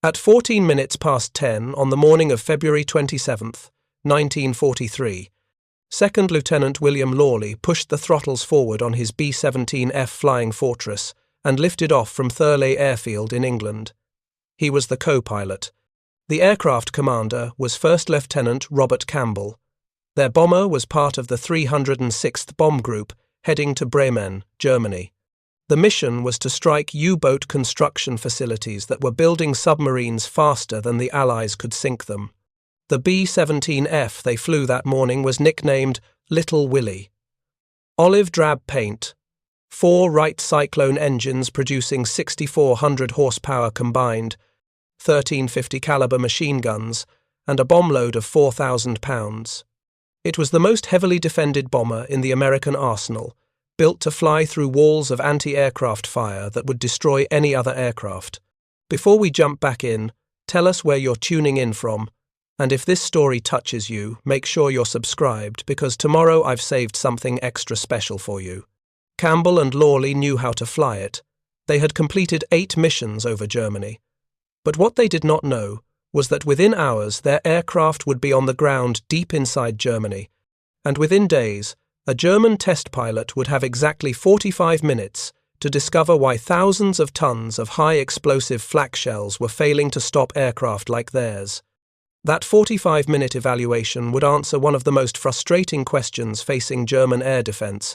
At 14 minutes past 10 on the morning of February 27th, 1943, Second Lieutenant William Lawley pushed the throttles forward on his B-17F Flying Fortress and lifted off from Thurleigh airfield in England. He was the co-pilot. The aircraft commander was First Lieutenant Robert Campbell. Their bomber was part of the 306th Bomb Group heading to Bremen, Germany. The mission was to strike U-boat construction facilities that were building submarines faster than the Allies could sink them. The B-17F they flew that morning was nicknamed Little Willie. Olive drab paint, 4 Wright Cyclone engines producing 6,400 horsepower combined, 1350 caliber machine guns, and a bomb load of 4,000 pounds. It was the most heavily defended bomber in the American arsenal, built to fly through walls of anti-aircraft fire that would destroy any other aircraft. Before we jump back in, tell us where you're tuning in from, and if this story touches you, make sure you're subscribed because tomorrow I've saved something extra special for you. Campbell and Lawley knew how to fly it. They had completed 8 missions over Germany. But what they did not know was that within hours their aircraft would be on the ground deep inside Germany, and within days, a German test pilot would have exactly 45 minutes to discover why thousands of tons of high-explosive flak shells were failing to stop aircraft like theirs. That 45-minute evaluation would answer one of the most frustrating questions facing German air defense.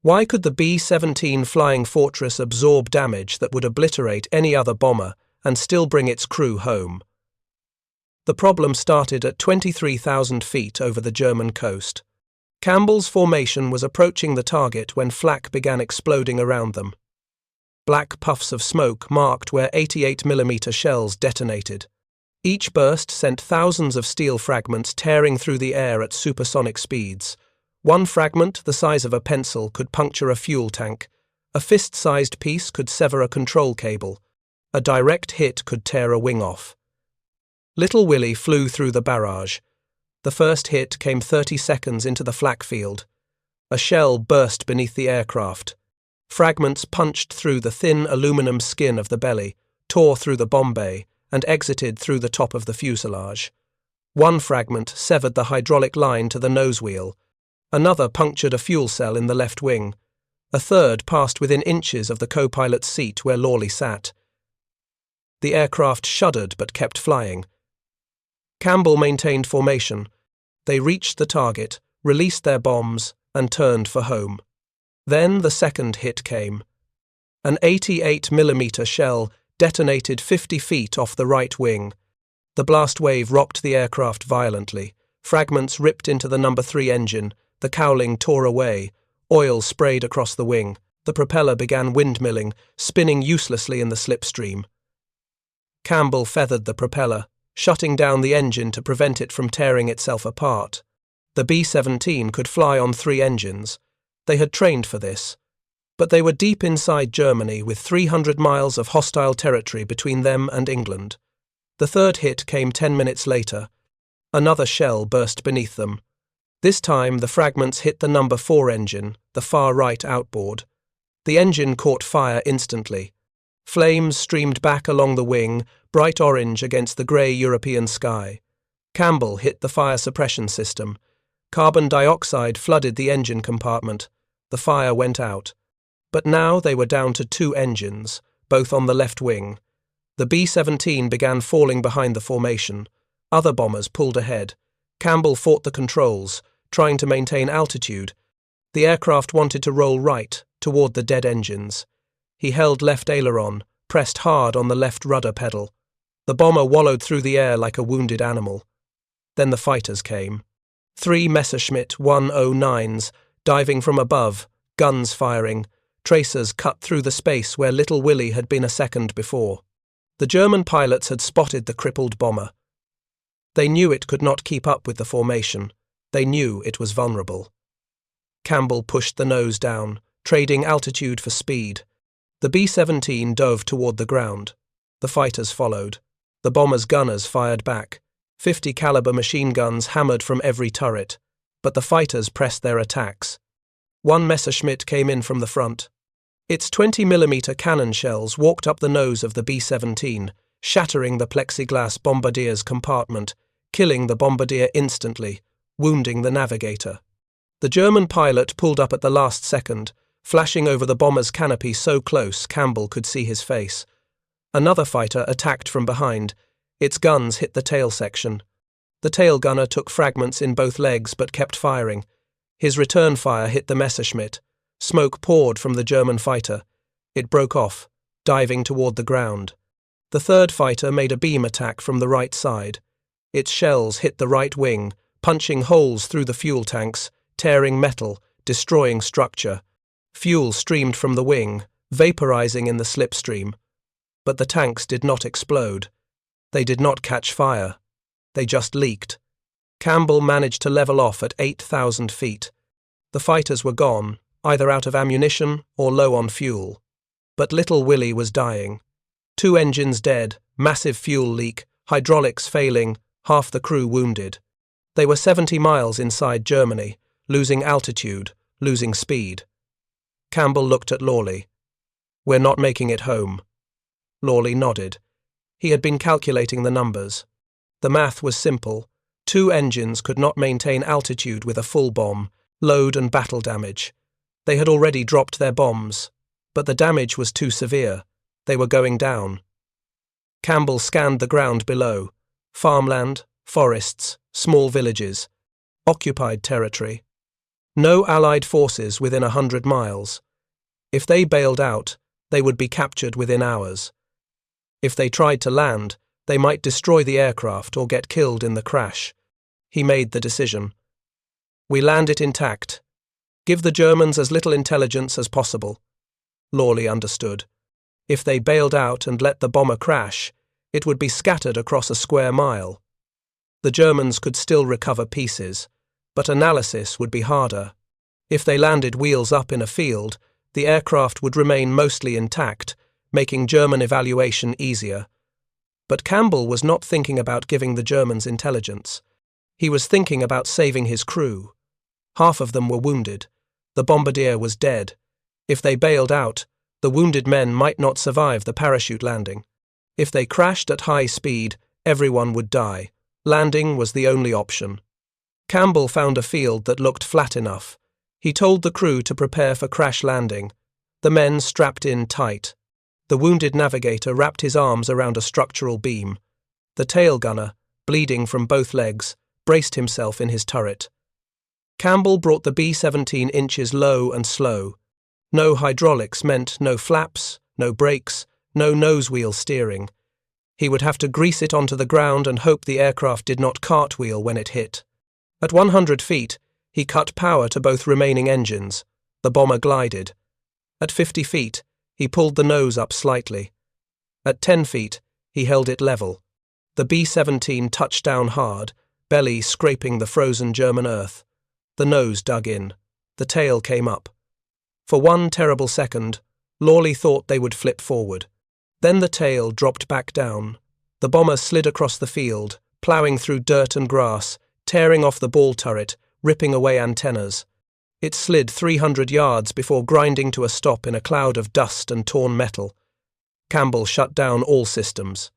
Why could the B-17 Flying Fortress absorb damage that would obliterate any other bomber and still bring its crew home? The problem started at 23,000 feet over the German coast. Campbell's formation was approaching the target when flak began exploding around them. Black puffs of smoke marked where 88mm shells detonated. Each burst sent thousands of steel fragments tearing through the air at supersonic speeds. One fragment, the size of a pencil, could puncture a fuel tank. A fist-sized piece could sever a control cable. A direct hit could tear a wing off. Little Willie flew through the barrage. The first hit came 30 seconds into the flak field. A shell burst beneath the aircraft. Fragments punched through the thin aluminum skin of the belly, tore through the bomb bay, and exited through the top of the fuselage. One fragment severed the hydraulic line to the nose wheel. Another punctured a fuel cell in the left wing. A third passed within inches of the co-pilot's seat where Lawley sat. The aircraft shuddered but kept flying. Campbell maintained formation. They reached the target, released their bombs, and turned for home. Then the second hit came. An 88mm shell detonated 50 feet off the right wing. The blast wave rocked the aircraft violently. Fragments ripped into the No. 3 engine. The cowling tore away. Oil sprayed across the wing. The propeller began windmilling, spinning uselessly in the slipstream. Campbell feathered the propeller, shutting down the engine to prevent it from tearing itself apart. The B-17 could fly on 3 engines. They had trained for this. But they were deep inside Germany with 300 miles of hostile territory between them and England. The third hit came 10 minutes later. Another shell burst beneath them. This time the fragments hit the No. 4 engine, the far right outboard. The engine caught fire instantly. Flames streamed back along the wing, bright orange against the grey European sky. Campbell hit the fire suppression system. Carbon dioxide flooded the engine compartment. The fire went out. But now they were down to 2 engines, both on the left wing. The B-17 began falling behind the formation. Other bombers pulled ahead. Campbell fought the controls, trying to maintain altitude. The aircraft wanted to roll right, toward the dead engines. He held left aileron, pressed hard on the left rudder pedal. The bomber wallowed through the air like a wounded animal. Then the fighters came. 3 Messerschmitt 109s, diving from above, guns firing. Tracers cut through the space where Little Willie had been a second before. The German pilots had spotted the crippled bomber. They knew it could not keep up with the formation. They knew it was vulnerable. Campbell pushed the nose down, trading altitude for speed. The B-17 dove toward the ground. The fighters followed. The bomber's gunners fired back. 50 caliber machine guns hammered from every turret, but the fighters pressed their attacks. 1 Messerschmitt came in from the front. Its 20mm cannon shells walked up the nose of the B-17, shattering the plexiglass bombardier's compartment, killing the bombardier instantly, wounding the navigator. The German pilot pulled up at the last second, flashing over the bomber's canopy so close Campbell could see his face. Another fighter attacked from behind. Its guns hit the tail section. The tail gunner took fragments in both legs but kept firing. His return fire hit the Messerschmitt. Smoke poured from the German fighter. It broke off, diving toward the ground. The third fighter made a beam attack from the right side. Its shells hit the right wing, punching holes through the fuel tanks, tearing metal, destroying structure. Fuel streamed from the wing, vaporizing in the slipstream. But the tanks did not explode. They did not catch fire. They just leaked. Campbell managed to level off at 8,000 feet. The fighters were gone, either out of ammunition or low on fuel. But Little Willie was dying. 2 engines dead, massive fuel leak, hydraulics failing, half the crew wounded. They were 70 miles inside Germany, losing altitude, losing speed. Campbell looked at Lawley. "We're not making it home." Lawley nodded. He had been calculating the numbers. The math was simple. 2 engines could not maintain altitude with a full bomb, load and battle damage. They had already dropped their bombs, but the damage was too severe. They were going down. Campbell scanned the ground below. Farmland, forests, small villages. Occupied territory. No Allied forces within 100 miles. If they bailed out, they would be captured within hours. If they tried to land, they might destroy the aircraft or get killed in the crash. He made the decision. "We land it intact. Give the Germans as little intelligence as possible." Lawley understood. If they bailed out and let the bomber crash, it would be scattered across a square mile. The Germans could still recover pieces, but analysis would be harder. If they landed wheels up in a field, the aircraft would remain mostly intact, making German evaluation easier. But Campbell was not thinking about giving the Germans intelligence. He was thinking about saving his crew. Half of them were wounded. The bombardier was dead. If they bailed out, the wounded men might not survive the parachute landing. If they crashed at high speed, everyone would die. Landing was the only option. Campbell found a field that looked flat enough. He told the crew to prepare for crash landing. The men strapped in tight. The wounded navigator wrapped his arms around a structural beam. The tail gunner, bleeding from both legs, braced himself in his turret. Campbell brought the B-17 inches low and slow. No hydraulics meant no flaps, no brakes, no nose wheel steering. He would have to grease it onto the ground and hope the aircraft did not cartwheel when it hit. At 100 feet, he cut power to both remaining engines. The bomber glided. At 50 feet, he pulled the nose up slightly. At 10 feet, he held it level. The B-17 touched down hard, belly scraping the frozen German earth. The nose dug in. The tail came up. For one terrible second, Lawley thought they would flip forward. Then the tail dropped back down. The bomber slid across the field, ploughing through dirt and grass, tearing off the ball turret, ripping away antennas. It slid 300 yards before grinding to a stop in a cloud of dust and torn metal. Campbell shut down all systems.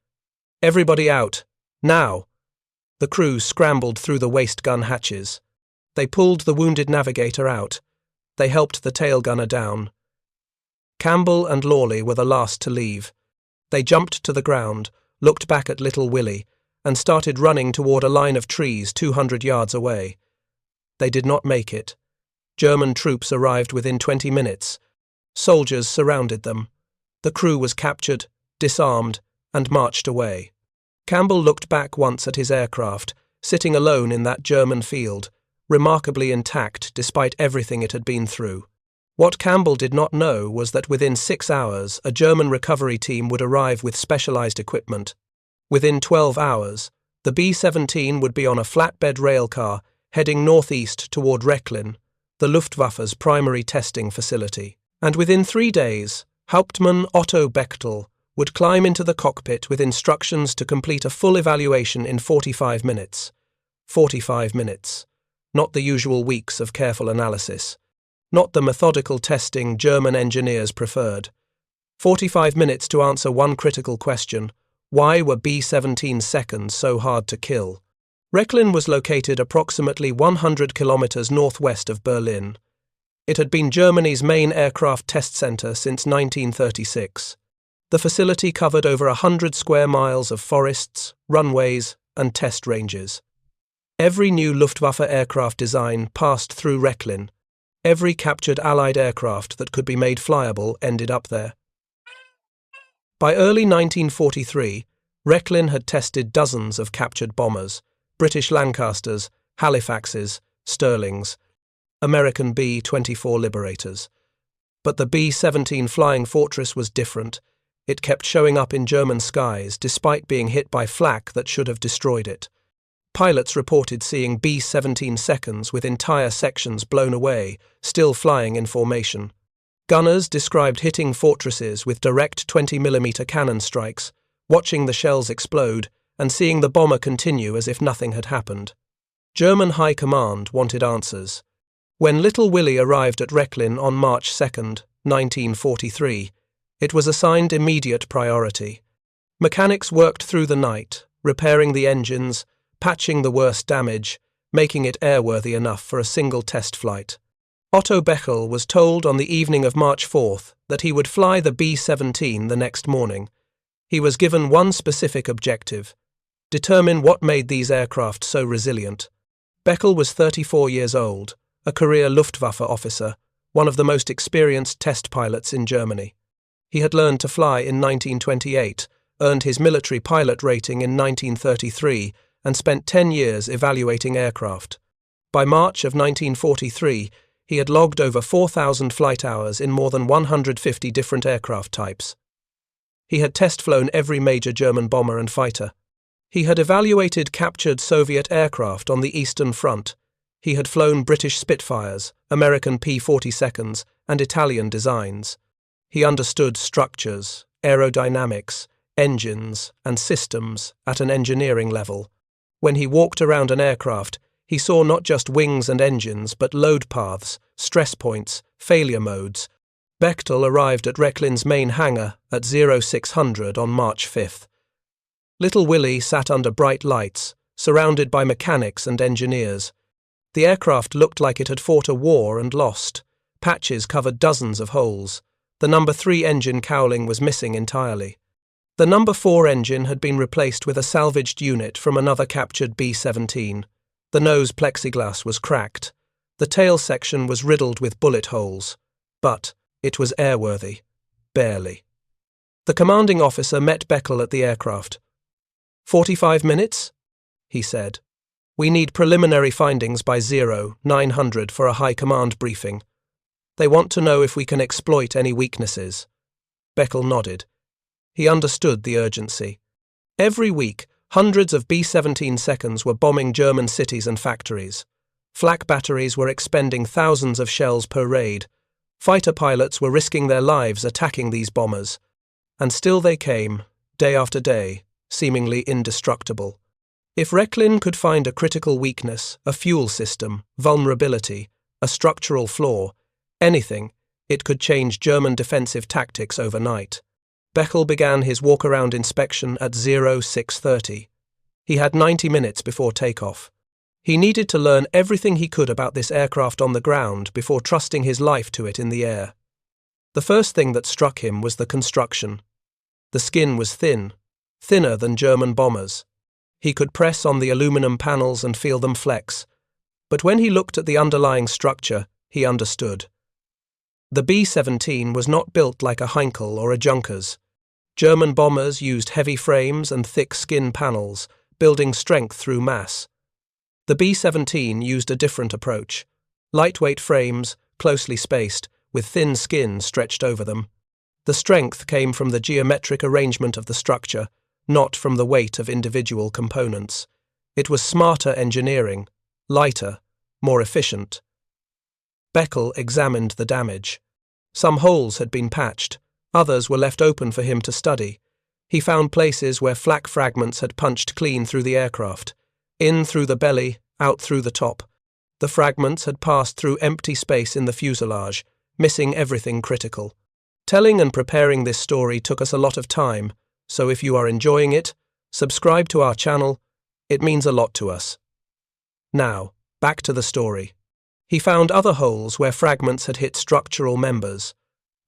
"Everybody out. Now!" The crew scrambled through the waist gun hatches. They pulled the wounded navigator out. They helped the tail gunner down. Campbell and Lawley were the last to leave. They jumped to the ground, looked back at Little Willie, and started running toward a line of trees 200 yards away. They did not make it. German troops arrived within 20 minutes. Soldiers surrounded them. The crew was captured, disarmed, and marched away. Campbell looked back once at his aircraft, sitting alone in that German field, remarkably intact despite everything it had been through. What Campbell did not know was that within 6 hours a German recovery team would arrive with specialized equipment. Within 12 hours, the B-17 would be on a flatbed railcar heading northeast toward Rechlin, the Luftwaffe's primary testing facility. And within 3 days, Hauptmann Otto Bechtel would climb into the cockpit with instructions to complete a full evaluation in 45 minutes. 45 minutes. Not the usual weeks of careful analysis. Not the methodical testing German engineers preferred. 45 minutes to answer one critical question: Why were B-17 seconds so hard to kill? Rechlin was located approximately 100 kilometers northwest of Berlin. It had been Germany's main aircraft test center since 1936. The facility covered over 100 square miles of forests, runways, and test ranges. Every new Luftwaffe aircraft design passed through Rechlin. Every captured Allied aircraft that could be made flyable ended up there. By early 1943, Rechlin had tested dozens of captured bombers, British Lancasters, Halifaxes, Stirlings, American B-24 Liberators. But the B-17 Flying Fortress was different. It kept showing up in German skies despite being hit by flak that should have destroyed it. Pilots reported seeing B-17 seconds with entire sections blown away, still flying in formation. Gunners described hitting fortresses with direct 20mm cannon strikes, watching the shells explode, and seeing the bomber continue as if nothing had happened. German High Command wanted answers. When Little Willie arrived at Rechlin on March 2, 1943, it was assigned immediate priority. Mechanics worked through the night, repairing the engines, patching the worst damage, making it airworthy enough for a single test flight. Otto Bechtel was told on the evening of March 4th that he would fly the B-17 the next morning. He was given one specific objective: determine what made these aircraft so resilient. Bechtel was 34 years old, a career Luftwaffe officer, one of the most experienced test pilots in Germany. He had learned to fly in 1928, earned his military pilot rating in 1933, and spent 10 years evaluating aircraft. By March of 1943, he had logged over 4,000 flight hours in more than 150 different aircraft types. He had test-flown every major German bomber and fighter. He had evaluated captured Soviet aircraft on the Eastern Front. He had flown British Spitfires, American P-42s, and Italian designs. He understood structures, aerodynamics, engines, and systems at an engineering level. When he walked around an aircraft, he saw not just wings and engines, but load paths, stress points, failure modes. Bechtel arrived at Rechlin's main hangar at 0600 on March 5th. Little Willie sat under bright lights, surrounded by mechanics and engineers. The aircraft looked like it had fought a war and lost. Patches covered dozens of holes. The No. 3 engine cowling was missing entirely. The No. 4 engine had been replaced with a salvaged unit from another captured B-17. The nose plexiglass was cracked. The tail section was riddled with bullet holes. But it was airworthy. Barely. The commanding officer met Bechtel at the aircraft. 45 minutes? He said. We need preliminary findings by 0900 for a high command briefing. They want to know if we can exploit any weaknesses. Bechtel nodded. He understood the urgency. Every week, hundreds of B-17 seconds were bombing German cities and factories. Flak batteries were expending thousands of shells per raid. Fighter pilots were risking their lives attacking these bombers. And still they came, day after day, seemingly indestructible. If Rechlin could find a critical weakness, a fuel system, vulnerability, a structural flaw, anything, it could change German defensive tactics overnight. Bechtel began his walk-around inspection at 0630. He had 90 minutes before takeoff. He needed to learn everything he could about this aircraft on the ground before trusting his life to it in the air. The first thing that struck him was the construction. The skin was thin, thinner than German bombers. He could press on the aluminum panels and feel them flex. But when he looked at the underlying structure, he understood. The B-17 was not built like a Heinkel or a Junkers. German bombers used heavy frames and thick skin panels, building strength through mass. The B-17 used a different approach. Lightweight frames, closely spaced, with thin skin stretched over them. The strength came from the geometric arrangement of the structure, not from the weight of individual components. It was smarter engineering, lighter, more efficient. Bechtel examined the damage. Some holes had been patched, others were left open for him to study. He found places where flak fragments had punched clean through the aircraft, in through the belly, out through the top. The fragments had passed through empty space in the fuselage, missing everything critical. Telling and preparing this story took us a lot of time, so if you are enjoying it, subscribe to our channel. It means a lot to us. Now, back to the story. He found other holes where fragments had hit structural members.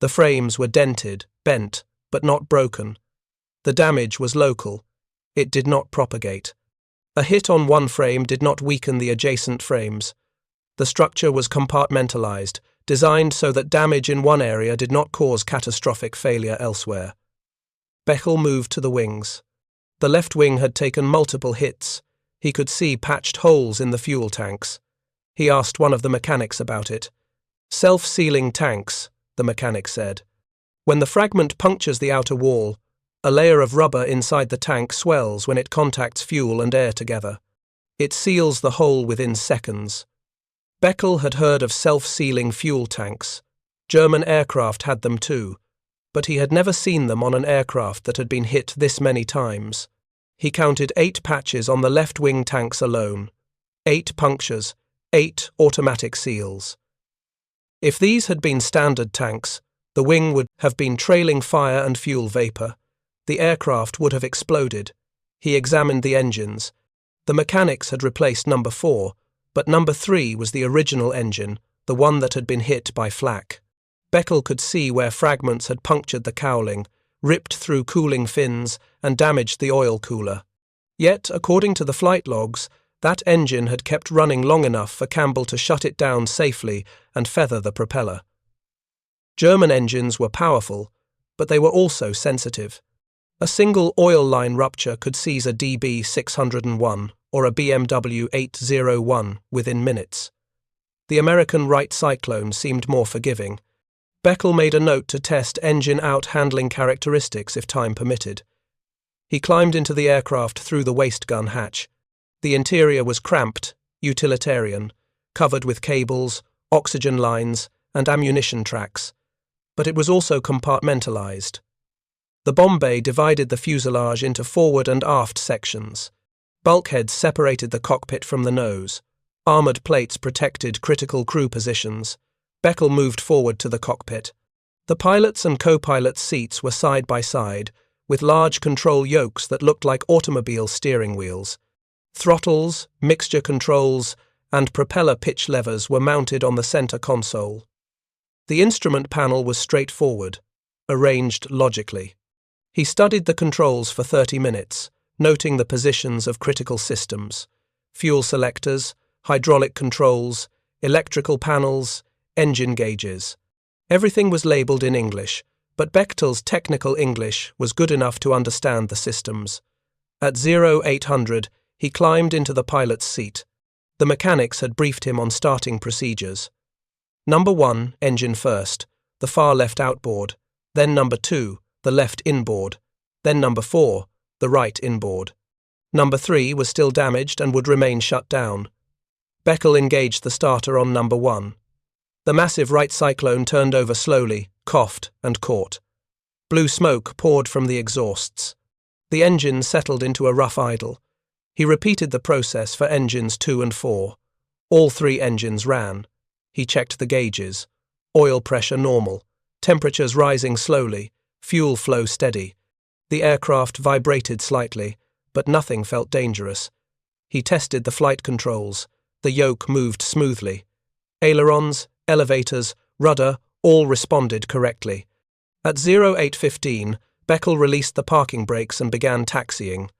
The frames were dented, bent, but not broken. The damage was local. It did not propagate. A hit on one frame did not weaken the adjacent frames. The structure was compartmentalized, designed so that damage in one area did not cause catastrophic failure elsewhere. Bechtel moved to the wings. The left wing had taken multiple hits. He could see patched holes in the fuel tanks. He asked one of the mechanics about it. Self-sealing tanks, the mechanic said. When the fragment punctures the outer wall, a layer of rubber inside the tank swells when it contacts fuel and air together. It seals the hole within seconds. Bechtel had heard of self-sealing fuel tanks. German aircraft had them too, but he had never seen them on an aircraft that had been hit this many times. He counted 8 patches on the left wing tanks alone. 8 punctures, 8 automatic seals. If these had been standard tanks, the wing would have been trailing fire and fuel vapor. The aircraft would have exploded. He examined the engines. The mechanics had replaced number 4, but number 3 was the original engine, the one that had been hit by Flak. Bechtel could see where fragments had punctured the cowling, ripped through cooling fins, and damaged the oil cooler. Yet, according to the flight logs, that engine had kept running long enough for Campbell to shut it down safely and feather the propeller. German engines were powerful, but they were also sensitive. A single oil line rupture could seize a DB-601 or a BMW 801 within minutes. The American Wright Cyclone seemed more forgiving. Bechtel made a note to test engine-out handling characteristics if time permitted. He climbed into the aircraft through the waist gun hatch. The interior was cramped, utilitarian, covered with cables, oxygen lines, and ammunition tracks, but it was also compartmentalized. The bomb bay divided the fuselage into forward and aft sections. Bulkheads separated the cockpit from the nose. Armored plates protected critical crew positions. Bechtel moved forward to the cockpit. The pilot's and co-pilot's seats were side by side, with large control yokes that looked like automobile steering wheels. Throttles, mixture controls, and propeller pitch levers were mounted on the center console. The instrument panel was straightforward, arranged logically. He studied the controls for 30 minutes, noting the positions of critical systems, fuel selectors, hydraulic controls, electrical panels, engine gauges. Everything was labeled in English, but Bechtel's technical English was good enough to understand the systems. At 0800, he climbed into the pilot's seat. The mechanics had briefed him on starting procedures. Number 1, engine first, the far left outboard, then number 2, the left inboard, then number 4, the right inboard. Number 3 was still damaged and would remain shut down. Bechtel engaged the starter on number 1. The massive Wright Cyclone turned over slowly, coughed, and caught. Blue smoke poured from the exhausts. The engine settled into a rough idle. He repeated the process for engines 2 and 4. All 3 engines ran. He checked the gauges. Oil pressure normal. Temperatures rising slowly. Fuel flow steady. The aircraft vibrated slightly, but nothing felt dangerous. He tested the flight controls. The yoke moved smoothly. Ailerons, elevators, rudder, all responded correctly. At 0815, Bechtel released the parking brakes and began taxiing.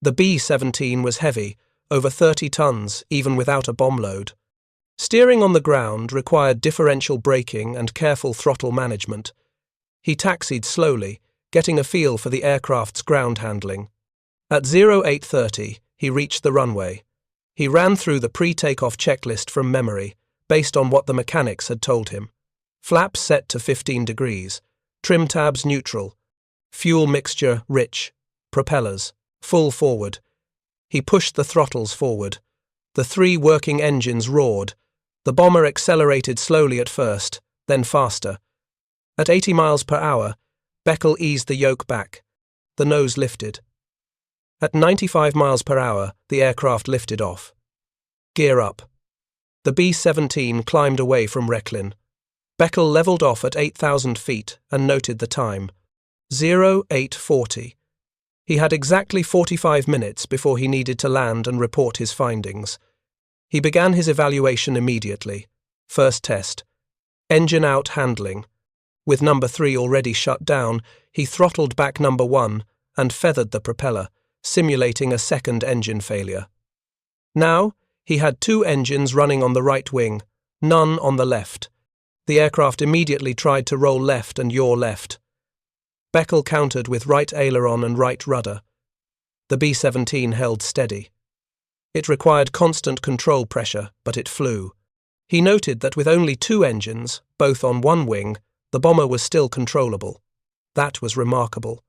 The B-17 was heavy, over 30 tons, even without a bomb load. Steering on the ground required differential braking and careful throttle management. He taxied slowly, getting a feel for the aircraft's ground handling. At 0830, he reached the runway. He ran through the pre-takeoff checklist from memory, based on what the mechanics had told him. Flaps set to 15 degrees, trim tabs neutral, fuel mixture rich, propellers full forward. He pushed the throttles forward. The 3 working engines roared. The bomber accelerated slowly at first, then faster. At 80 miles per hour, Bechtel eased the yoke back. The nose lifted. At 95 miles per hour, the aircraft lifted off. Gear up. The B-17 climbed away from Rechlin. Bechtel levelled off at 8,000 feet and noted the time. 0840. He had exactly 45 minutes before he needed to land and report his findings. He began his evaluation immediately. First test. Engine out handling. With number 3 already shut down, he throttled back number 1 and feathered the propeller, simulating a second engine failure. Now, he had 2 engines running on the right wing, none on the left. The aircraft immediately tried to roll left and yaw left. Beckel countered with right aileron and right rudder. The B-17 held steady. It required constant control pressure, but it flew. He noted that with only 2 engines, both on one wing, the bomber was still controllable. That was remarkable.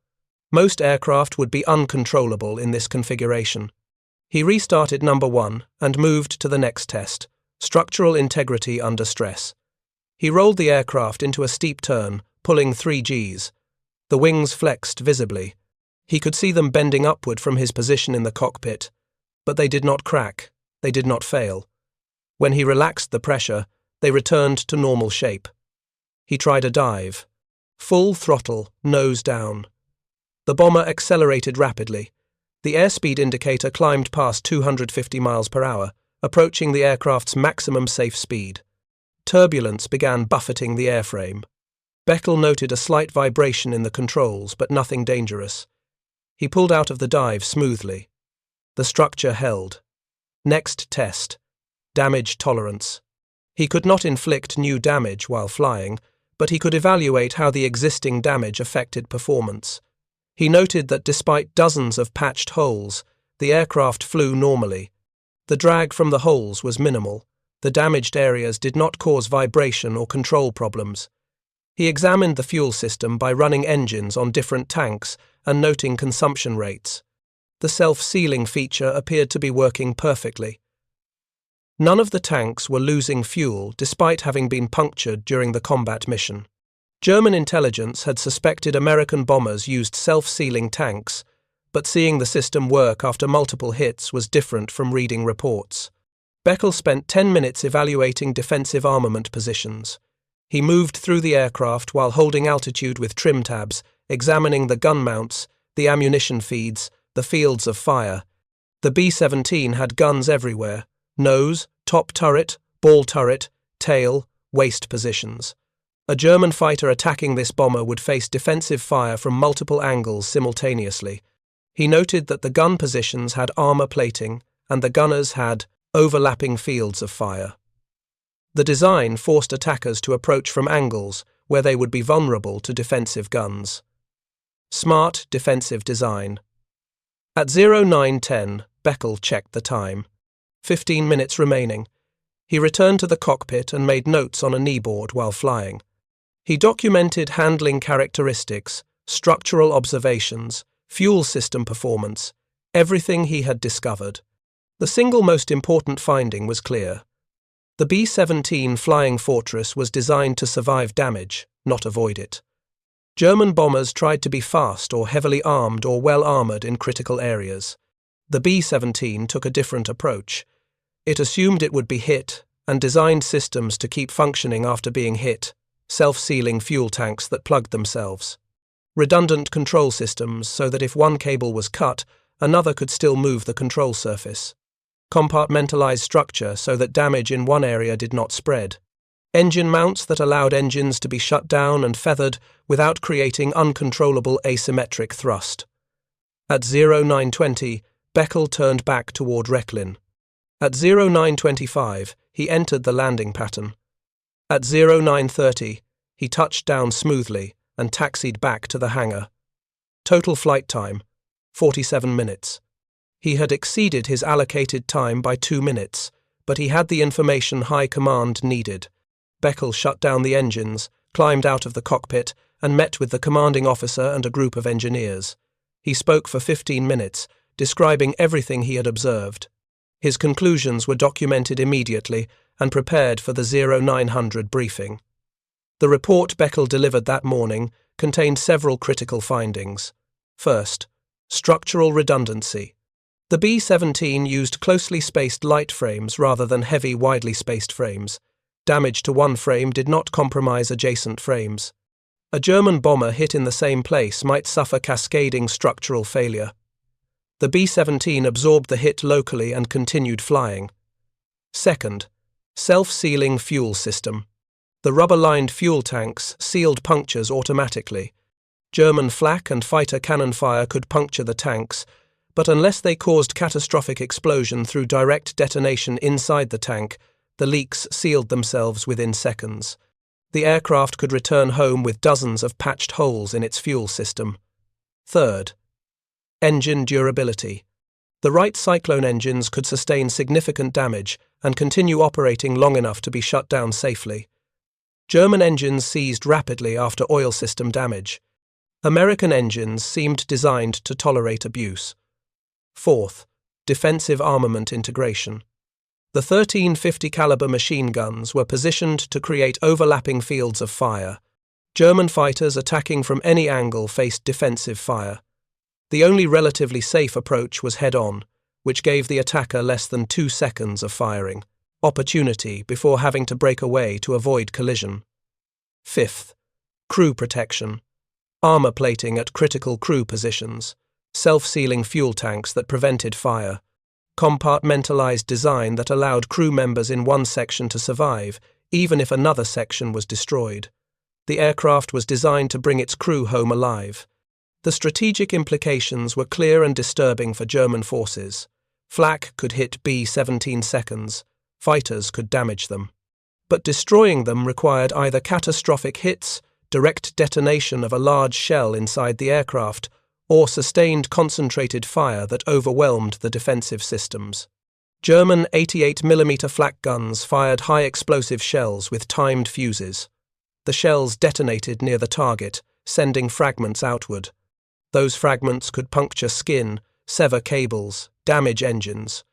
Most aircraft would be uncontrollable in this configuration. He restarted number 1 and moved to the next test, structural integrity under stress. He rolled the aircraft into a steep turn, pulling 3 Gs. The wings flexed visibly. He could see them bending upward from his position in the cockpit. But they did not crack. They did not fail. When he relaxed the pressure, they returned to normal shape. He tried a dive. Full throttle, nose down. The bomber accelerated rapidly. The airspeed indicator climbed past 250 miles per hour, approaching the aircraft's maximum safe speed. Turbulence began buffeting the airframe. Beckel noted a slight vibration in the controls, but nothing dangerous. He pulled out of the dive smoothly. The structure held. Next test. Damage tolerance. He could not inflict new damage while flying, but he could evaluate how the existing damage affected performance. He noted that despite dozens of patched holes, the aircraft flew normally. The drag from the holes was minimal. The damaged areas did not cause vibration or control problems. He examined the fuel system by running engines on different tanks and noting consumption rates. The self-sealing feature appeared to be working perfectly. None of the tanks were losing fuel despite having been punctured during the combat mission. German intelligence had suspected American bombers used self-sealing tanks, but seeing the system work after multiple hits was different from reading reports. Beckel spent 10 minutes evaluating defensive armament positions. He moved through the aircraft while holding altitude with trim tabs, examining the gun mounts, the ammunition feeds, the fields of fire. The B-17 had guns everywhere: nose, top turret, ball turret, tail, waist positions. A German fighter attacking this bomber would face defensive fire from multiple angles simultaneously. He noted that the gun positions had armor plating and the gunners had overlapping fields of fire. The design forced attackers to approach from angles where they would be vulnerable to defensive guns. Smart defensive design. At 0910, Beckel checked the time. 15 minutes remaining. He returned to the cockpit and made notes on a kneeboard while flying. He documented handling characteristics, structural observations, fuel system performance, everything he had discovered. The single most important finding was clear. The B-17 Flying Fortress was designed to survive damage, not avoid it. German bombers tried to be fast or heavily armed or well-armored in critical areas. The B-17 took a different approach. It assumed it would be hit and designed systems to keep functioning after being hit, self-sealing fuel tanks that plugged themselves. Redundant control systems so that if one cable was cut, another could still move the control surface. Compartmentalized structure so that damage in one area did not spread. Engine mounts that allowed engines to be shut down and feathered without creating uncontrollable asymmetric thrust. At 0920, Beckel turned back toward Rechlin. At 0925, he entered the landing pattern. At 0930, he touched down smoothly and taxied back to the hangar. Total flight time, 47 minutes. He had exceeded his allocated time by 2 minutes, but he had the information High Command needed. Beckel shut down the engines, climbed out of the cockpit, and met with the commanding officer and a group of engineers. He spoke for 15 minutes, describing everything he had observed. His conclusions were documented immediately and prepared for the 0900 briefing. The report Beckel delivered that morning contained several critical findings. First, structural redundancy. The B-17 used closely spaced light frames rather than heavy, widely spaced frames. Damage to one frame did not compromise adjacent frames. A German bomber hit in the same place might suffer cascading structural failure. The B-17 absorbed the hit locally and continued flying. Second, self-sealing fuel system. The rubber-lined fuel tanks sealed punctures automatically. German flak and fighter cannon fire could puncture the tanks, but unless they caused catastrophic explosion through direct detonation inside the tank, the leaks sealed themselves within seconds. The aircraft could return home with dozens of patched holes in its fuel system. Third, engine durability. The Wright Cyclone engines could sustain significant damage and continue operating long enough to be shut down safely. German engines seized rapidly after oil system damage. American engines seemed designed to tolerate abuse. Fourth, defensive armament integration. The 1350 caliber machine guns were positioned to create overlapping fields of fire. German fighters attacking from any angle faced defensive fire. The only relatively safe approach was head-on, which gave the attacker less than 2 seconds of firing opportunity before having to break away to avoid collision. Fifth, crew protection. Armor plating at critical crew positions, self-sealing fuel tanks that prevented fire, compartmentalized design that allowed crew members in one section to survive, even if another section was destroyed. The aircraft was designed to bring its crew home alive. The strategic implications were clear and disturbing for German forces. Flak could hit B-17 seconds, fighters could damage them. But destroying them required either catastrophic hits, direct detonation of a large shell inside the aircraft, or sustained concentrated fire that overwhelmed the defensive systems. German 88mm flak guns fired high-explosive shells with timed fuses. The shells detonated near the target, sending fragments outward. Those fragments could puncture skin, sever cables, damage engines.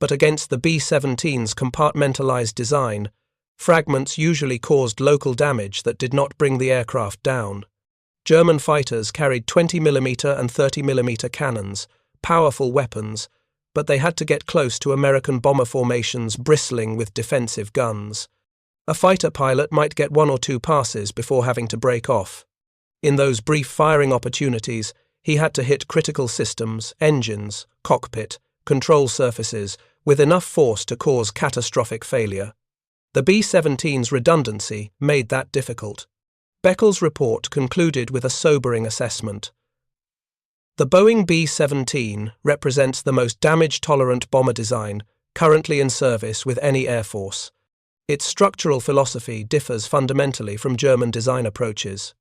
But against the B-17's compartmentalized design, fragments usually caused local damage that did not bring the aircraft down. German fighters carried 20mm and 30mm cannons, powerful weapons, but they had to get close to American bomber formations bristling with defensive guns. A fighter pilot might get 1 or 2 passes before having to break off. In those brief firing opportunities, he had to hit critical systems, engines, cockpit, control surfaces, with enough force to cause catastrophic failure. The B-17's redundancy made that difficult. Beckel's report concluded with a sobering assessment. The Boeing B-17 represents the most damage-tolerant bomber design currently in service with any air force. Its structural philosophy differs fundamentally from German design approaches.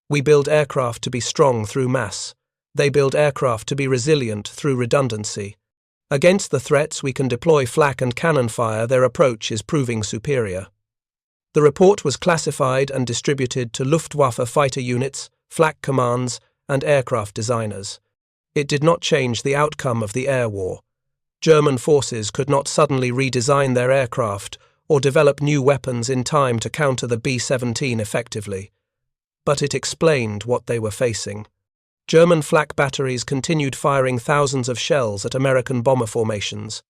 We build aircraft to be strong through mass. They build aircraft to be resilient through redundancy. Against the threats we can deploy flak and cannon fire, their approach is proving superior. The report was classified and distributed to Luftwaffe fighter units, flak commands, and aircraft designers. It did not change the outcome of the air war. German forces could not suddenly redesign their aircraft or develop new weapons in time to counter the B-17 effectively. But it explained what they were facing. German flak batteries continued firing thousands of shells at American bomber formations.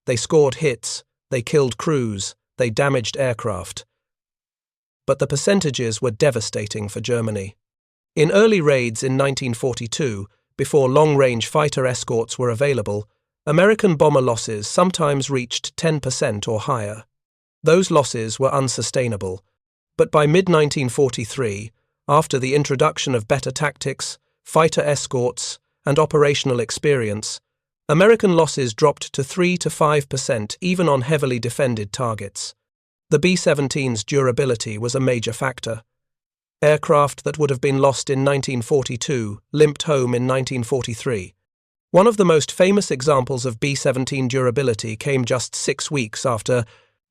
They scored hits, they killed crews, they damaged aircraft. But the percentages were devastating for Germany. In early raids in 1942, before long-range fighter escorts were available, American bomber losses sometimes reached 10% or higher. Those losses were unsustainable, but by mid-1943, after the introduction of better tactics, fighter escorts, and operational experience, American losses dropped to 3 to 5% even on heavily defended targets. The B-17's durability was a major factor. Aircraft that would have been lost in 1942 limped home in 1943. One of the most famous examples of B-17 durability came just 6 weeks after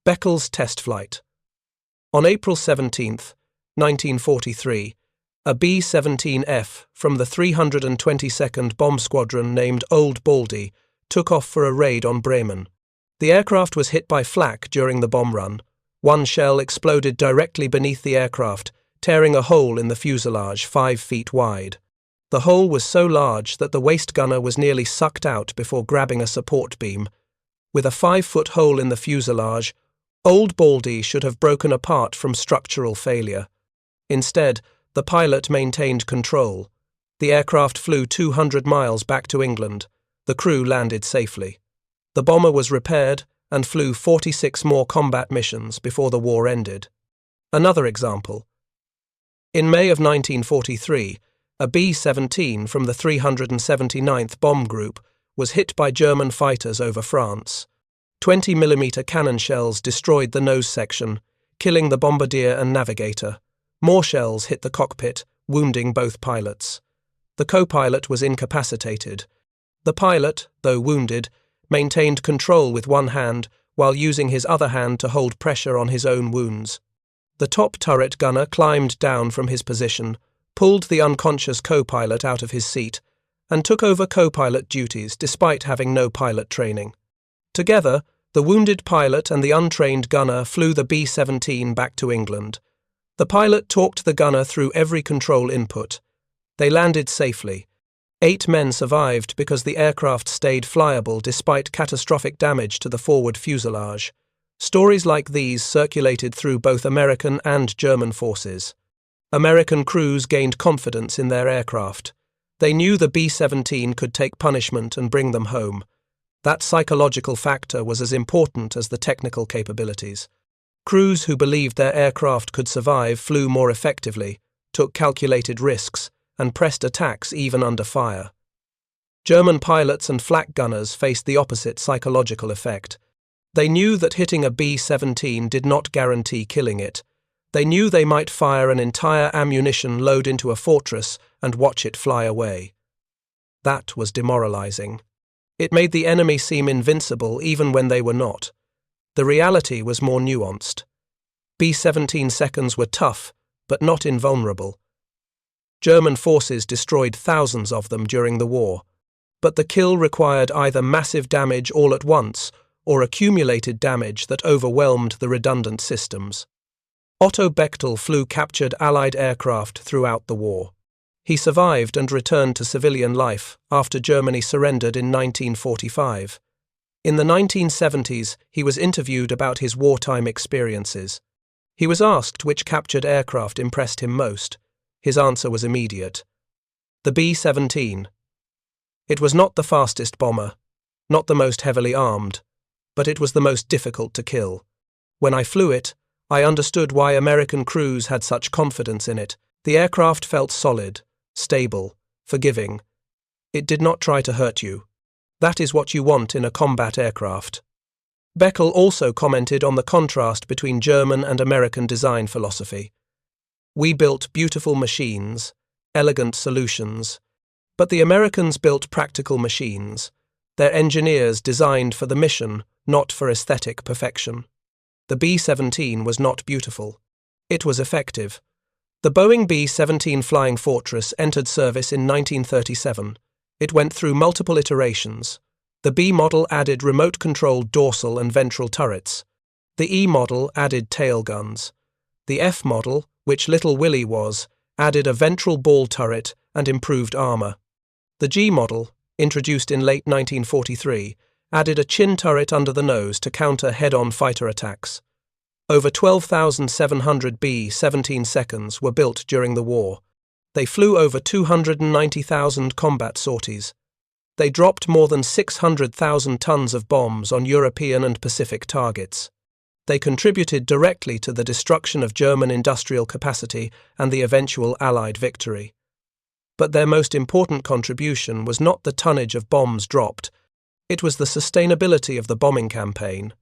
Beckel's test flight. On April 17, 1943, a B-17F from the 322nd Bomb Squadron named Old Baldy took off for a raid on Bremen. The aircraft was hit by flak during the bomb run. One shell exploded directly beneath the aircraft, tearing a hole in the fuselage 5 feet wide. The hole was so large that the waist gunner was nearly sucked out before grabbing a support beam. With a 5-foot hole in the fuselage, Old Baldy should have broken apart from structural failure. Instead, The pilot maintained control. The aircraft flew 200 miles back to England. The crew landed safely. The bomber was repaired and flew 46 more combat missions before the war ended. Another example. In May of 1943, a B-17 from the 379th Bomb Group was hit by German fighters over France. 20mm cannon shells destroyed the nose section, killing the bombardier and navigator. More shells hit the cockpit, wounding both pilots. The co-pilot was incapacitated. The pilot, though wounded, maintained control with one hand while using his other hand to hold pressure on his own wounds. The top turret gunner climbed down from his position, pulled the unconscious co-pilot out of his seat, and took over co-pilot duties despite having no pilot training. Together, the wounded pilot and the untrained gunner flew the B-17 back to England. The pilot talked the gunner through every control input. They landed safely. 8 men survived because the aircraft stayed flyable despite catastrophic damage to the forward fuselage. Stories like these circulated through both American and German forces. American crews gained confidence in their aircraft. They knew the B-17 could take punishment and bring them home. That psychological factor was as important as the technical capabilities. Crews who believed their aircraft could survive flew more effectively, took calculated risks, and pressed attacks even under fire. German pilots and flak gunners faced the opposite psychological effect. They knew that hitting a B-17 did not guarantee killing it. They knew they might fire an entire ammunition load into a fortress and watch it fly away. That was demoralizing. It made the enemy seem invincible even when they were not. The reality was more nuanced. B-17 seconds were tough, but not invulnerable. German forces destroyed thousands of them during the war, but the kill required either massive damage all at once or accumulated damage that overwhelmed the redundant systems. Otto Bechtel flew captured Allied aircraft throughout the war. He survived and returned to civilian life after Germany surrendered in 1945. In the 1970s, he was interviewed about his wartime experiences. He was asked which captured aircraft impressed him most. His answer was immediate. The B-17. It was not the fastest bomber, not the most heavily armed, but it was the most difficult to kill. When I flew it, I understood why American crews had such confidence in it. The aircraft felt solid, stable, forgiving. It did not try to hurt you. That is what you want in a combat aircraft. Bechtel also commented on the contrast between German and American design philosophy. We built beautiful machines, elegant solutions, but the Americans built practical machines. Their engineers designed for the mission, not for aesthetic perfection. The B-17 was not beautiful. It was effective. The Boeing B-17 Flying Fortress entered service in 1937. It went through multiple iterations. The B model added remote-controlled dorsal and ventral turrets. The E model added tail guns. The F model, which Little Willie was, added a ventral ball turret and improved armor. The G model, introduced in late 1943, added a chin turret under the nose to counter head-on fighter attacks. Over 12,700 B-17 seconds were built during the war. They flew over 290,000 combat sorties. They dropped more than 600,000 tons of bombs on European and Pacific targets. They contributed directly to the destruction of German industrial capacity and the eventual Allied victory. But their most important contribution was not the tonnage of bombs dropped, it was the sustainability of the bombing campaign.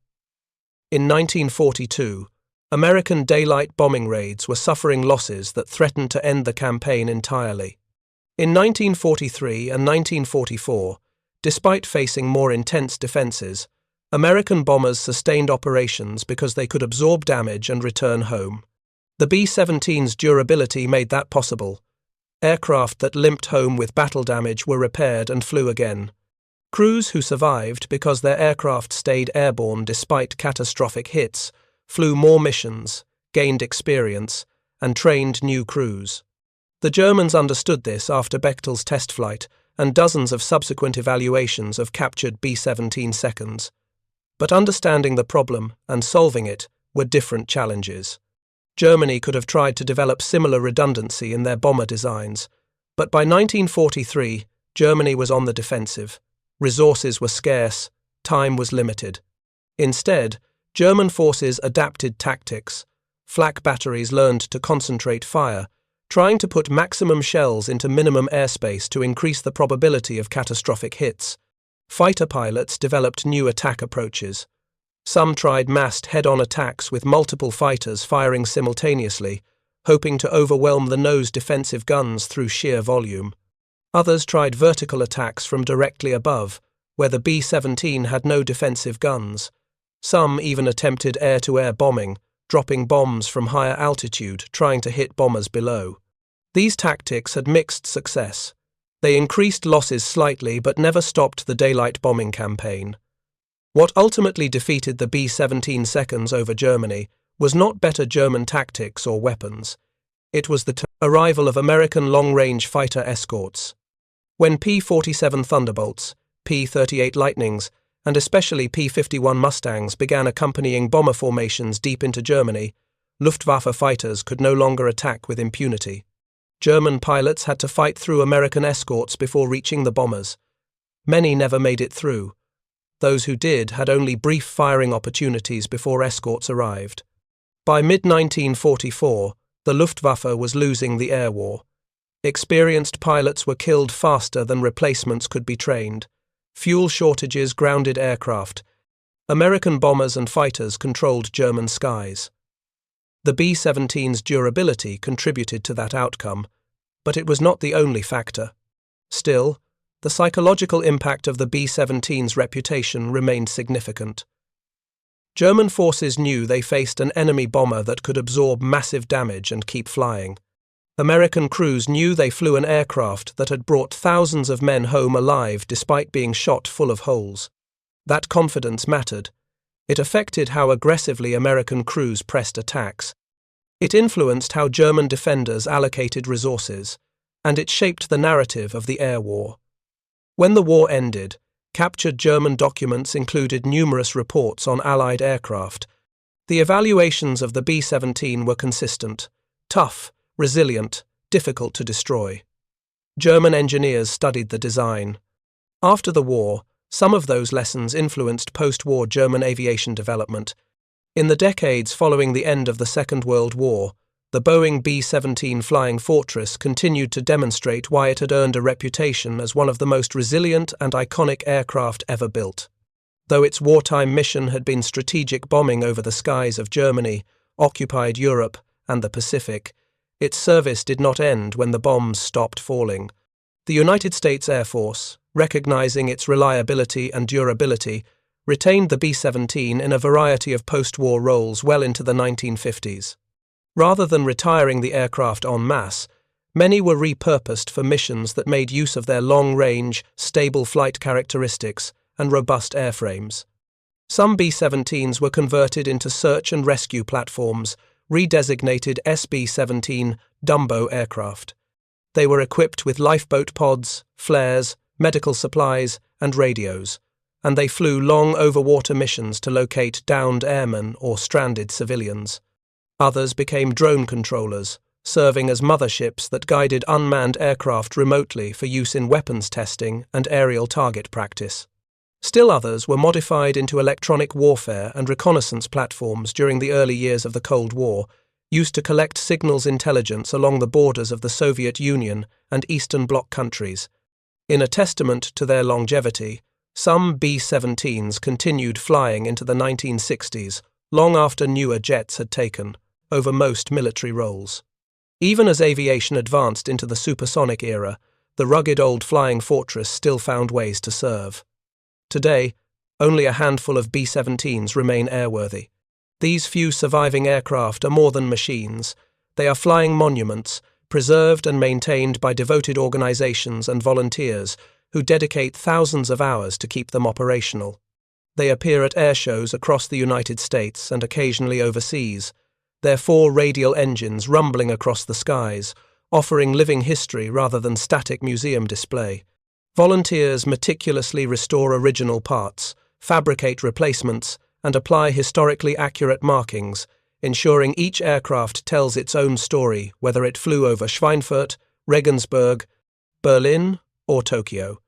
In 1942, American daylight bombing raids were suffering losses that threatened to end the campaign entirely. In 1943 and 1944, despite facing more intense defenses, American bombers sustained operations because they could absorb damage and return home. The B-17's durability made that possible. Aircraft that limped home with battle damage were repaired and flew again. Crews who survived because their aircraft stayed airborne despite catastrophic hits flew more missions, gained experience, and trained new crews. The Germans understood this after Bechtel's test flight and dozens of subsequent evaluations of captured B-17 seconds. But understanding the problem and solving it were different challenges. Germany could have tried to develop similar redundancy in their bomber designs, but by 1943, Germany was on the defensive. Resources were scarce, time was limited. Instead, German forces adapted tactics. Flak batteries learned to concentrate fire, trying to put maximum shells into minimum airspace to increase the probability of catastrophic hits. Fighter pilots developed new attack approaches. Some tried massed head-on attacks with multiple fighters firing simultaneously, hoping to overwhelm the nose defensive guns through sheer volume. Others tried vertical attacks from directly above, where the B-17 had no defensive guns. Some even attempted air-to-air bombing, dropping bombs from higher altitude, trying to hit bombers below. These tactics had mixed success. They increased losses slightly but never stopped the daylight bombing campaign. What ultimately defeated the B-17 seconds over Germany was not better German tactics or weapons. It was the arrival of American long-range fighter escorts. When P-47 Thunderbolts, P-38 Lightnings, and especially P-51 Mustangs began accompanying bomber formations deep into Germany, Luftwaffe fighters could no longer attack with impunity. German pilots had to fight through American escorts before reaching the bombers. Many never made it through. Those who did had only brief firing opportunities before escorts arrived. By mid-1944, the Luftwaffe was losing the air war. Experienced pilots were killed faster than replacements could be trained. Fuel shortages grounded aircraft. American bombers and fighters controlled German skies. The B-17's durability contributed to that outcome, but it was not the only factor. Still, the psychological impact of the B-17's reputation remained significant. German forces knew they faced an enemy bomber that could absorb massive damage and keep flying. American crews knew they flew an aircraft that had brought thousands of men home alive despite being shot full of holes. That confidence mattered. It affected how aggressively American crews pressed attacks. It influenced how German defenders allocated resources, and it shaped the narrative of the air war. When the war ended, captured German documents included numerous reports on Allied aircraft. The evaluations of the B-17 were consistent: tough, resilient, difficult to destroy. German engineers studied the design. After the war, some of those lessons influenced post-war German aviation development. In the decades following the end of the Second World War, the Boeing B-17 Flying Fortress continued to demonstrate why it had earned a reputation as one of the most resilient and iconic aircraft ever built. Though its wartime mission had been strategic bombing over the skies of Germany, occupied Europe, and the Pacific, its service did not end when the bombs stopped falling. The United States Air Force, recognizing its reliability and durability, retained the B-17 in a variety of post-war roles well into the 1950s. Rather than retiring the aircraft en masse, many were repurposed for missions that made use of their long-range, stable flight characteristics and robust airframes. Some B-17s were converted into search and rescue platforms, redesignated SB-17 Dumbo aircraft. They were equipped with lifeboat pods, flares, medical supplies, and radios, and they flew long overwater missions to locate downed airmen or stranded civilians. Others became drone controllers, serving as motherships that guided unmanned aircraft remotely for use in weapons testing and aerial target practice. Still others were modified into electronic warfare and reconnaissance platforms during the early years of the Cold War, used to collect signals intelligence along the borders of the Soviet Union and Eastern Bloc countries. In a testament to their longevity, some B-17s continued flying into the 1960s, long after newer jets had taken over most military roles. Even as aviation advanced into the supersonic era, the rugged old Flying Fortress still found ways to serve. Today, only a handful of B-17s remain airworthy. These few surviving aircraft are more than machines. They are flying monuments, preserved and maintained by devoted organizations and volunteers who dedicate thousands of hours to keep them operational. They appear at air shows across the United States and occasionally overseas, their 4 radial engines rumbling across the skies, offering living history rather than static museum display. Volunteers meticulously restore original parts, fabricate replacements, and apply historically accurate markings, ensuring each aircraft tells its own story, whether it flew over Schweinfurt, Regensburg, Berlin, or Tokyo.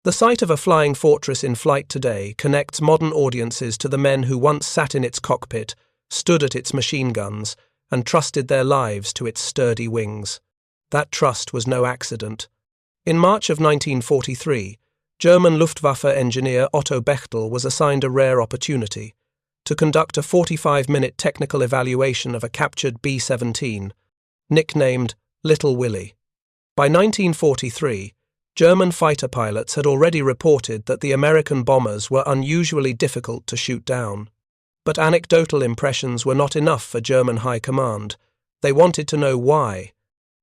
The sight of a flying fortress in flight today connects modern audiences to the men who once sat in its cockpit, stood at its machine guns, and trusted their lives to its sturdy wings. That trust was no accident. In March of 1943, German Luftwaffe engineer Otto Bechtel was assigned a rare opportunity to conduct a 45-minute technical evaluation of a captured B-17, nicknamed Little Willie. By 1943, German fighter pilots had already reported that the American bombers were unusually difficult to shoot down. But anecdotal impressions were not enough for German high command. They wanted to know why.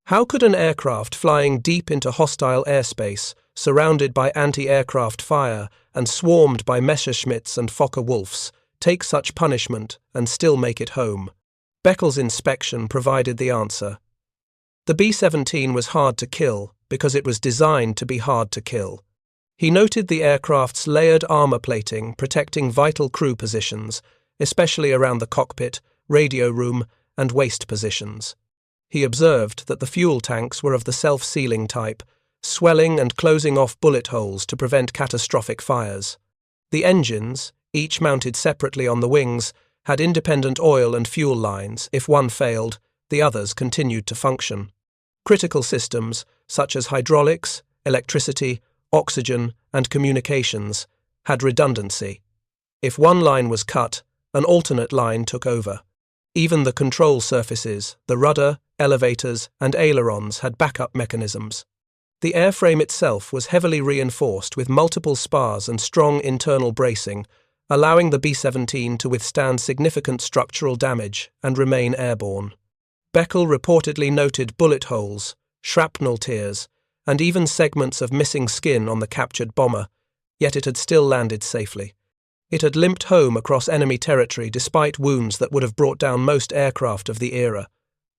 How could an aircraft flying deep into hostile airspace, surrounded by anti-aircraft fire and swarmed by Messerschmitts and Fokker-Wulfs, take such punishment and still make it home? Bechtel's inspection provided the answer. The B-17 was hard to kill because it was designed to be hard to kill. He noted the aircraft's layered armor plating protecting vital crew positions, especially around the cockpit, radio room, and waist positions. He observed that the fuel tanks were of the self-sealing type, swelling and closing off bullet holes to prevent catastrophic fires. The engines, each mounted separately on the wings, had independent oil and fuel lines. If one failed, the others continued to function. Critical systems, such as hydraulics, electricity, oxygen, and communications, had redundancy. If one line was cut, an alternate line took over. Even the control surfaces, the rudder, elevators, and ailerons had backup mechanisms. The airframe itself was heavily reinforced with multiple spars and strong internal bracing, allowing the B-17 to withstand significant structural damage and remain airborne. Bechtel reportedly noted bullet holes, shrapnel tears, and even segments of missing skin on the captured bomber, yet it had still landed safely. It had limped home across enemy territory despite wounds that would have brought down most aircraft of the era.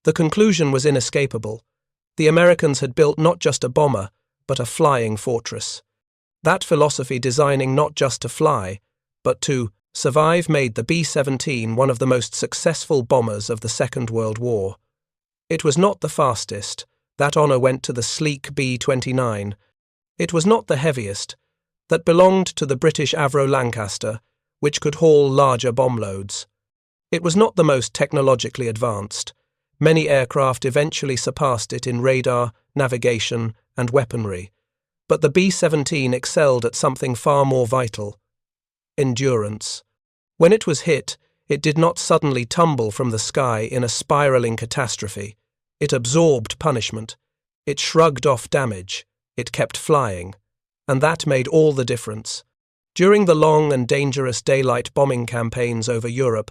The conclusion was inescapable. The Americans had built not just a bomber, but a flying fortress. That philosophy, designing not just to fly, but to survive, made the B-17 one of the most successful bombers of the Second World War. It was not the fastest. That honor went to the sleek B-29. It was not the heaviest. That belonged to the British Avro Lancaster, which could haul larger bomb loads. It was not the most technologically advanced. Many aircraft eventually surpassed it in radar, navigation, and weaponry. But the B-17 excelled at something far more vital: endurance. When it was hit, it did not suddenly tumble from the sky in a spiraling catastrophe. It absorbed punishment. It shrugged off damage. It kept flying. And that made all the difference. During the long and dangerous daylight bombing campaigns over Europe,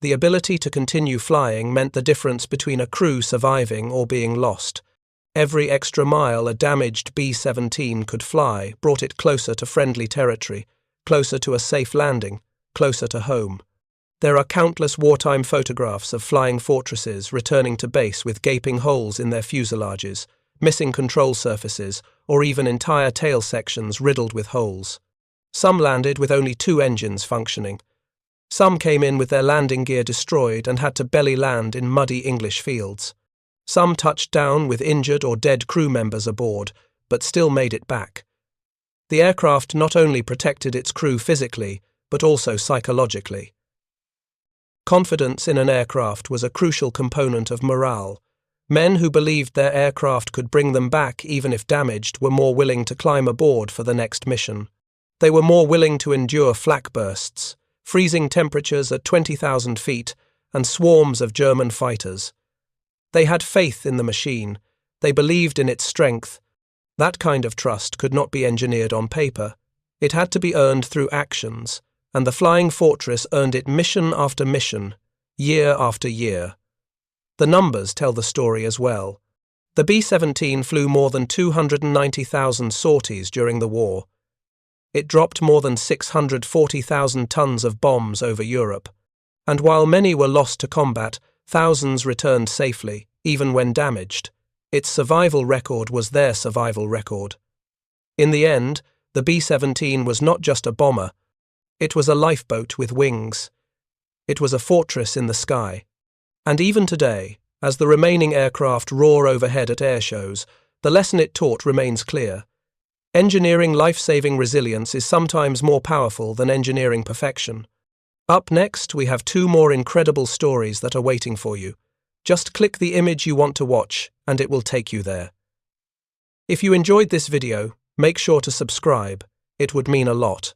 the ability to continue flying meant the difference between a crew surviving or being lost. Every extra mile a damaged B-17 could fly brought it closer to friendly territory, closer to a safe landing, closer to home. There are countless wartime photographs of flying fortresses returning to base with gaping holes in their fuselages, missing control surfaces, or even entire tail sections riddled with holes. Some landed with only 2 engines functioning. Some came in with their landing gear destroyed and had to belly land in muddy English fields. Some touched down with injured or dead crew members aboard, but still made it back. The aircraft not only protected its crew physically, but also psychologically. Confidence in an aircraft was a crucial component of morale. Men who believed their aircraft could bring them back even if damaged were more willing to climb aboard for the next mission. They were more willing to endure flak bursts, freezing temperatures at 20,000 feet, and swarms of German fighters. They had faith in the machine. They believed in its strength. That kind of trust could not be engineered on paper. It had to be earned through actions, and the Flying Fortress earned it mission after mission, year after year. The numbers tell the story as well. The B-17 flew more than 290,000 sorties during the war. It dropped more than 640,000 tons of bombs over Europe. And while many were lost to combat, thousands returned safely, even when damaged. Its survival record was their survival record. In the end, the B-17 was not just a bomber. It was a lifeboat with wings. It was a fortress in the sky. And even today, as the remaining aircraft roar overhead at air shows, the lesson it taught remains clear. Engineering life-saving resilience is sometimes more powerful than engineering perfection. Up next, we have 2 more incredible stories that are waiting for you. Just click the image you want to watch, and it will take you there. If you enjoyed this video, make sure to subscribe. It would mean a lot.